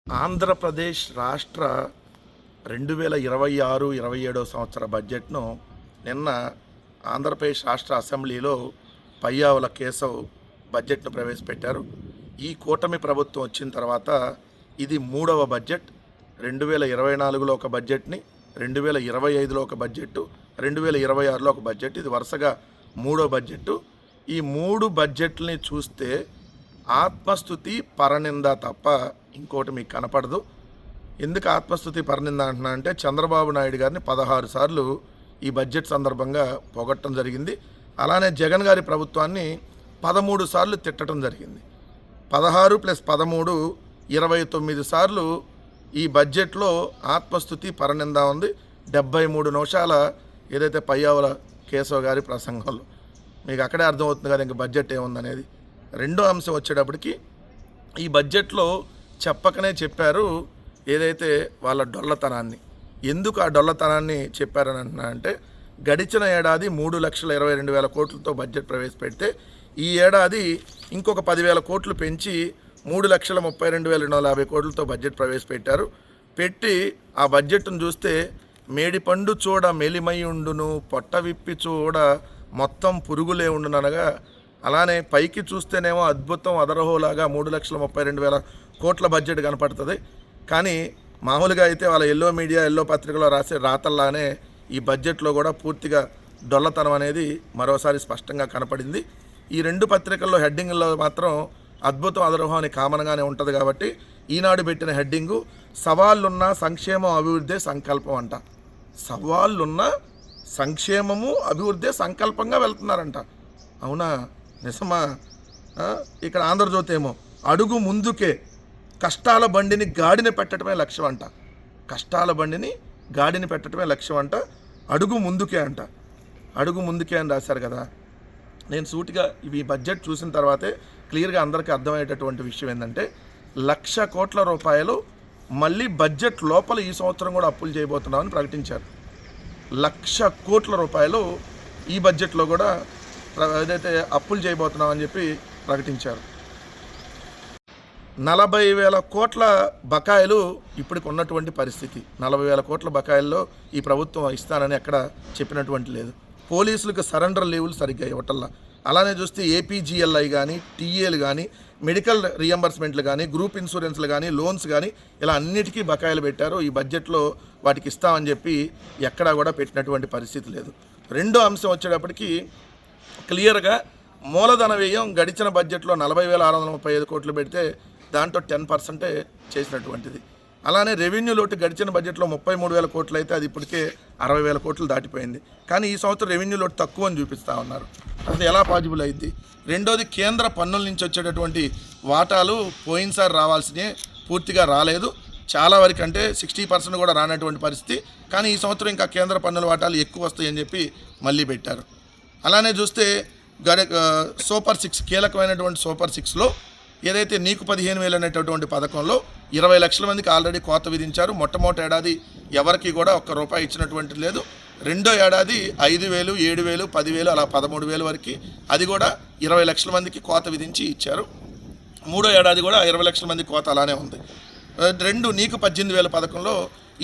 ఆంధ్రప్రదేశ్ రాష్ట్ర 2026-27 సంవత్సర బడ్జెట్ను నిన్న ఆంధ్రప్రదేశ్ రాష్ట్ర అసెంబ్లీలో పయ్యావుల కేశవ్ బడ్జెట్ను ప్రవేశపెట్టారు. ఈ కూటమి ప్రభుత్వం వచ్చిన తర్వాత ఇది మూడవ బడ్జెట్. 2024లో ఒక బడ్జెట్ని, 2025లో ఒక బడ్జెట్, 2026లో ఒక బడ్జెట్. ఇది వరుసగా మూడో బడ్జెట్. ఈ మూడు బడ్జెట్లని చూస్తే ఆత్మస్తుతి పరనింద తప్ప ఇంకోటి మీకు కనపడదు. ఎందుకు ఆత్మస్తుతి పరనింద అంటున్నా అంటే చంద్రబాబు నాయుడు గారిని 16 సార్లు ఈ బడ్జెట్ సందర్భంగా పొగట్టడం జరిగింది. అలానే జగన్ గారి ప్రభుత్వాన్ని 13 సార్లు తిట్టడం జరిగింది. 16 + 13 29 సార్లు ఈ బడ్జెట్లో ఆత్మస్తుతి పరనింద ఉంది. 73 నిమిషాల ఏదైతే పయ్యావుల కేశవ్ గారి ప్రసంగంలో మీకు అక్కడే అర్థమవుతుంది కదా ఇంక బడ్జెట్ ఏముందనేది. రెండో అంశం వచ్చేటప్పటికి ఈ బడ్జెట్లో చెప్పకనే చెప్పారు ఏదైతే వాళ్ళ డొల్లతనాన్ని. ఎందుకు ఆ డొల్లతనాన్ని చెప్పారని అంటున్నా అంటే గడిచిన ఏడాది 3,22,000 కోట్లతో బడ్జెట్ ప్రవేశపెడితే ఈ ఏడాది ఇంకొక 10,000 కోట్లు పెంచి 3,32,250 కోట్లతో బడ్జెట్ ప్రవేశపెట్టారు. పెట్టి ఆ బడ్జెట్ను చూస్తే మేడిపండు చూడ మెలిమై ఉండును, పొట్ట విప్పి చూడ మొత్తం పురుగులే ఉండుననగా, అలానే పైకి చూస్తేనేమో అద్భుతం అదరహోలాగా 3,32,000 కోట్ల బడ్జెట్ కనపడుతుంది. కానీ మామూలుగా అయితే వాళ్ళ ఎల్లో మీడియా, ఎల్లో పత్రికలో రాసే రాతల్లానే ఈ బడ్జెట్లో కూడా పూర్తిగా డొల్లతనం అనేది మరోసారి స్పష్టంగా కనపడింది. ఈ రెండు పత్రికల్లో హెడ్డింగ్లో మాత్రం అద్భుతం అదరహం అని కామన్గానే ఉంటుంది. కాబట్టి ఈనాడు పెట్టిన హెడ్డింగు సవాళ్ళున్న సంక్షేమం అభివృద్ధి సంకల్పం అంట. సవాళ్ళున్న సంక్షేమము అభివృద్ధి సంకల్పంగా వెళ్తున్నారంట. అవునా, నిజమా? ఇక్కడ ఆంధ్రజ్యోతి ఏమో అడుగు ముందుకే కష్టాల బండిని గాడిని పెట్టడమే లక్ష్యం అంట. కష్టాల బండిని గాడిని పెట్టడమే లక్ష్యం అంట. అడుగు ముందుకే అంట. అడుగు ముందుకే అని రాశారు కదా. నేను సూటిగా ఇవి బడ్జెట్ చూసిన తర్వాతే క్లియర్గా అందరికీ అర్థమయ్యేటటువంటి విషయం ఏంటంటే 1,00,000 కోట్ల రూపాయలు మళ్ళీ బడ్జెట్ లోపల ఈ సంవత్సరం కూడా అప్పులు చేయబోతున్నామని ప్రకటించారు. 1,00,000 కోట్ల రూపాయలు ఈ బడ్జెట్లో కూడా ఏదైతే అప్పులు చేయబోతున్నామని చెప్పి ప్రకటించారు. 40,000 కోట్ల బకాయిలు ఇప్పటికి ఉన్నటువంటి పరిస్థితి. 40,000 కోట్ల బకాయిల్లో ఈ ప్రభుత్వం ఇస్తానని ఎక్కడ చెప్పినటువంటి లేదు. పోలీసులకు సరెండర్ లీవులు సరిగ్గా ఇవ్వటల్లా. అలానే చూస్తే ఏపీజీఎల్ఐ కానీ, టీఏలు కానీ, మెడికల్ రియంబర్స్మెంట్లు కానీ, గ్రూప్ ఇన్సూరెన్స్లు కానీ, లోన్స్ కానీ ఇలా అన్నిటికీ బకాయిలు పెట్టారు. ఈ బడ్జెట్లో వాటికి ఇస్తామని చెప్పి ఎక్కడా కూడా పెట్టినటువంటి పరిస్థితి లేదు. రెండో అంశం వచ్చేటప్పటికి క్లియర్గా మూలధన వ్యయం గడిచిన బడ్జెట్లో 40,635 కోట్లు పెడితే దాంట్లో 10% చేసినటువంటిది. అలానే రెవెన్యూ లోటు గడిచిన బడ్జెట్లో 33,000 కోట్లు అయితే అది ఇప్పటికే 60,000 కోట్లు దాటిపోయింది. కానీ ఈ సంవత్సరం రెవెన్యూ లోటు తక్కువ అని చూపిస్తూ ఉన్నారు. అసలు ఎలా పాజిబుల్ అయింది? రెండోది కేంద్ర పన్నుల నుంచి వచ్చేటటువంటి వాటాలు పోయినసారి రావాల్సినవి పూర్తిగా రాలేదు. చాలా వరకు అంటే 60% కూడా రానటువంటి పరిస్థితి. కానీ ఈ సంవత్సరం ఇంకా కేంద్ర పన్నుల వాటాలు ఎక్కువ వస్తాయని చెప్పి మళ్ళీ పెట్టారు. అలానే చూస్తే సూపర్ 6 కీలకమైనటువంటి సూపర్ 6లో ఏదైతే నీకు 15,000 అనేటటువంటి పథకంలో 20 లక్షల మందికి ఆల్రెడీ కోత విధించారు. మొట్టమొదటి ఏడాది ఎవరికి కూడా ₹1 ఇచ్చినటువంటి లేదు. రెండో ఏడాది 5,000, 7,000, 10,000 అలా 13,000 వరకు అది కూడా 20 లక్షల మందికి కోత విధించి ఇచ్చారు. మూడో ఏడాది కూడా 20 లక్షల మంది కోత అలానే ఉంది. రెండు నీకు 18,000 పథకంలో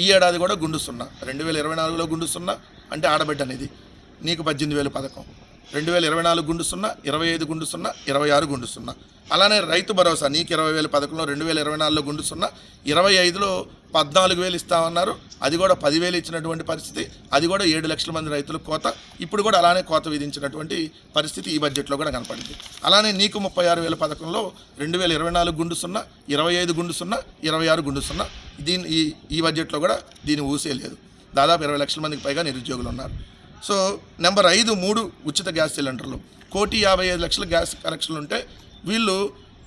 ఈ ఏడాది కూడా గుండు సున్నా. 2024లో గుండు సున్నా అంటే ఆడబిడ్డ అనేది నీకు 18,000 పథకం. 2024 గుండు సున్నా, 25 గుండు సున్నా, 26 గుండు సున్నా. అలానే రైతు భరోసా నీకు 20,000 పథకంలో 2024లో గుండు సున్నా, 25లో 14,000 ఇస్తామన్నారు. అది కూడా 10,000 ఇచ్చినటువంటి పరిస్థితి. అది కూడా 7 లక్షల మంది రైతులకు కోత. ఇప్పుడు కూడా అలానే కోత విధించినటువంటి పరిస్థితి ఈ బడ్జెట్లో కూడా కనపడింది. అలానే నీకు 36,000 పథకంలో 2024 గుండు సున్నా, 25 గుండు సున్నా, 26 గుండు సున్నా. ఈ బడ్జెట్లో కూడా దీన్ని ఊసే లేదు. దాదాపు 20 లక్షల మందికి పైగా నిరుద్యోగులు ఉన్నారు. సో నెంబర్ 5 3 ఉచిత గ్యాస్ సిలిండర్లు 1,55,00,000 గ్యాస్ కనెక్షన్లు ఉంటే వీళ్ళు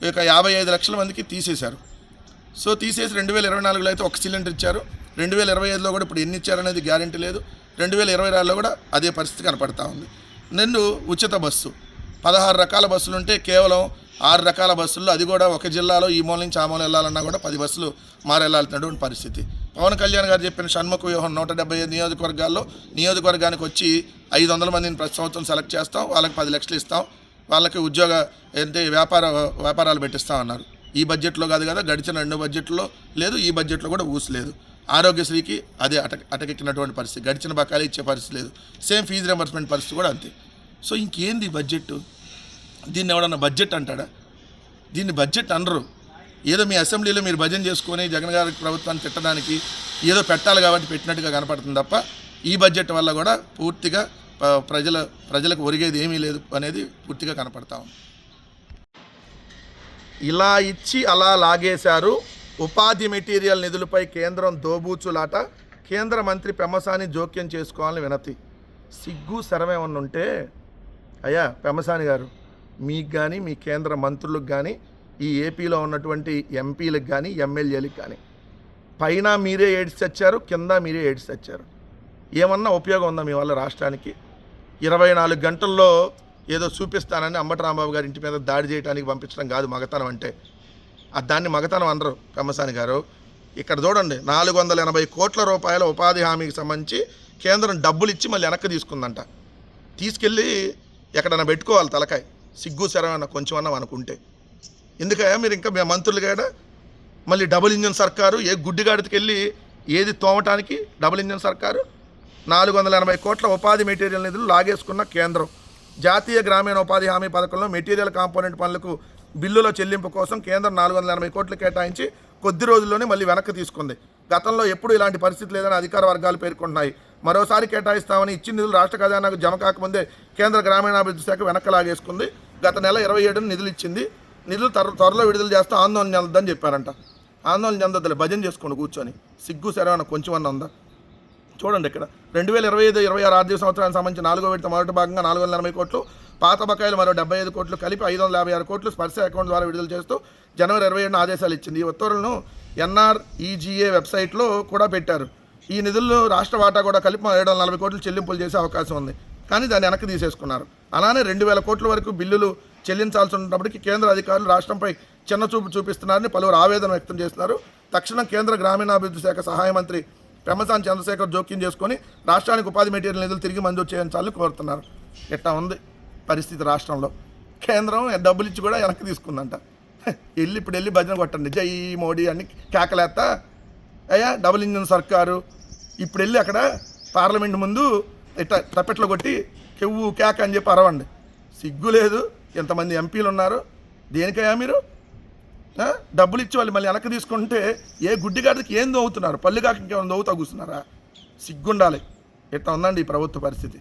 ఇక 55 లక్షల మందికి తీసేశారు. సో తీసేసి 2024లో అయితే ఒక సిలిండర్ ఇచ్చారు. 2025లో కూడా ఇప్పుడు ఎన్ని ఇచ్చారనేది గ్యారెంటీ లేదు. 2026లో కూడా అదే పరిస్థితి కనపడతా ఉంది. రెండు ఉచిత బస్సు 16 రకాల బస్సులు ఉంటే కేవలం 6 రకాల బస్సుల్లో అది కూడా ఒక జిల్లాలో ఈ మూల నుంచి ఆ మూల వెళ్ళాలన్నా కూడా 10 బస్సులు మారెళ్ళాల్సినటువంటి పరిస్థితి. పవన్ కళ్యాణ్ గారు చెప్పిన షణ్ముఖ వ్యూహం 175 నియోజకవర్గాల్లో నియోజకవర్గానికి వచ్చి 500 మందిని ప్రతి సంవత్సరం సెలెక్ట్ చేస్తాం, వాళ్ళకి 10 లక్షలు ఇస్తాం, వాళ్ళకి ఉద్యోగ వ్యాపారాలు పెట్టిస్తామన్నారు. ఈ బడ్జెట్లో కాదు కదా, గడిచిన 2 బడ్జెట్లో లేదు, ఈ బడ్జెట్లో కూడా ఊసలేదు. ఆరోగ్యశ్రీకి అదే అటకెక్కినటువంటి పరిస్థితి, గడిచిన బకాయిలు ఇచ్చే పరిస్థితి లేదు. సేమ్ ఫీజు రింబర్స్మెంట్ పరిస్థితి కూడా అంతే. సో ఇంకేంది బడ్జెట్? దీన్ని ఎవడన్నా బడ్జెట్ అంటాడా? దీన్ని బడ్జెట్ అనరు. ఏదో మీ అసెంబ్లీలో మీరు భజన చేసుకొని జగన్ గారి ప్రభుత్వాన్ని తిట్టడానికి ఏదో పెట్టాలి కాబట్టి పెట్టినట్టుగా కనపడుతుంది తప్ప ఈ బడ్జెట్ వల్ల కూడా పూర్తిగా ప్రజలకు ఒరిగేది ఏమీ లేదు అనేది పూర్తిగా కనపడతా ఉంది. ఇలా ఇచ్చి అలా లాగేశారు. ఉపాధి మెటీరియల్ నిధులపై కేంద్రం దోబూచులాట. కేంద్ర మంత్రి పెమ్మసాని జోక్యం చేసుకోవాలని వినతి. సిగ్గు శరమేమన్నా ఉంటే అయ్యా పెమ్మసాని గారు, మీకు కానీ మీ కేంద్ర మంత్రులకు కానీ ఈ ఏపీలో ఉన్నటువంటి ఎంపీలకు కానీ ఎమ్మెల్యేలకు కానీ పైన మీరే ఏడ్చి చచ్చారు, కింద మీరే ఏడ్చి చచ్చారు. ఏమన్నా ఉపయోగం ఉందా మీ వల్ల రాష్ట్రానికి? 24 గంటల్లో ఏదో చూపిస్తానని అంబటి రాంబాబు గారి ఇంటి మీద దాడి చేయడానికి పంపించడం కాదు మగతనం అంటే. దాన్ని మగతనం అనరు పెమ్మసాని గారు. ఇక్కడ చూడండి, 480 కోట్ల రూపాయల ఉపాధి హామీకి సంబంధించి కేంద్రం డబ్బులు ఇచ్చి మళ్ళీ వెనక్కి తీసుకుందంట. తీసుకెళ్ళి ఎక్కడన్నా పెట్టుకోవాలి తలకాయ. సిగ్గు శరమన్న కొంచెం అన్నా అనుకుంటే ఎందుకయ్యా మీరు ఇంకా మీ మంత్రులు కాడా? మళ్ళీ డబుల్ ఇంజన్ సర్కారు, ఏ గుడ్డిగాడికి వెళ్ళి ఏది తోమటానికి డబుల్ ఇంజన్ సర్కారు. 480 కోట్ల ఉపాధి మెటీరియల్ నిధులు లాగేసుకున్న కేంద్రం. జాతీయ గ్రామీణ ఉపాధి హామీ పథకంలో మెటీరియల్ కాంపోనెంట్ పనులకు బిల్లుల చెల్లింపు కోసం కేంద్రం 480 కోట్లు కేటాయించి కొద్ది రోజుల్లోనే మళ్ళీ వెనక్కి తీసుకుంది. గతంలో ఎప్పుడు ఇలాంటి పరిస్థితి లేదని అధికార వర్గాలు పేర్కొంటున్నాయి. మరోసారి కేటాయిస్తామని ఇచ్చిన నిధులు రాష్ట్ర ఖజానాకు జమ కాకముందే కేంద్ర గ్రామీణాభివృద్ధి శాఖ వెనక్కి లాగేసుకుంది. గత నెల 27న నిధులు ఇచ్చింది. నిధులు త్వరలో విడుదల చేస్తే ఆందోళన చెందొద్దని చెప్పారంట. ఆందోళన చెందొద్దులే, భజన చేసుకోండి కూర్చొని. సిగ్గు శరవణ కొంచెం అన్న ఉందా? చూడండి ఇక్కడ 2025-26 ఆర్థిక సంవత్సరానికి సంబంధించి 4వ విడత మొదటి భాగంగా 480 కోట్లు, పాత బకాయిలు మరో 75 కోట్లు కలిపి 556 కోట్లు స్పర్శ అకౌంట్ ద్వారా విడుదల చేస్తూ జనవరి 27న ఆదేశాలు ఇచ్చింది. ఈ ఉత్తర్వులను NREGA వెబ్సైట్లో కూడా పెట్టారు. ఈ నిధుల్లో రాష్ట్ర వాటా కూడా కలిపి 740 కోట్లు చెల్లింపులు చేసే అవకాశం ఉంది. కానీ దాన్ని వెనక్కి తీసేసుకున్నారు. అలానే 2000 కోట్ల వరకు బిల్లులు చెల్లించాల్సి ఉన్నప్పటికీ కేంద్ర అధికారులు రాష్ట్రంపై చిన్న చూపు చూపిస్తున్నారని పలువురు ఆవేదన వ్యక్తం చేస్తున్నారు. తక్షణం కేంద్ర గ్రామీణాభివృద్ధి శాఖ సహాయ మంత్రి పెమ్మసాని చంద్రశేఖర్ జోక్యం చేసుకొని రాష్ట్రానికి ఉపాధి మెటీరియల్ నిధులు తిరిగి మంజూరు చేయించాలని కోరుతున్నారు. ఇట్లా ఉంది పరిస్థితి రాష్ట్రంలో. కేంద్రం డబ్బులు ఇచ్చి కూడా వెనక్కి తీసుకుందంట. ఇప్పుడు వెళ్ళి భజన కొట్టండి, జై మోడీ అని కేకలేస్తా అయ్యా డబుల్ ఇంజన్ సర్కారు. ఇప్పుడు వెళ్ళి అక్కడ పార్లమెంట్ ముందు ఇట్లా తప్పెట్లు కొట్టి కెవ్వు కేక అని చెప్పి అరవండి. సిగ్గు లేదు. ఎంతమంది ఎంపీలు ఉన్నారు, దేనికయ్యా మీరు డబ్బులు ఇచ్చి వాళ్ళు మళ్ళీ వెనక్కి తీసుకుంటే ఏ గుడ్డిగాడికి ఏం దోవుతున్నారు? పళ్ళు కాక ఇంకేమైనా దోవుతా కూర్చున్నారా? సిగ్గుండాలి. ఇట్లా ఉందండి ఈ ప్రభుత్వ పరిస్థితి.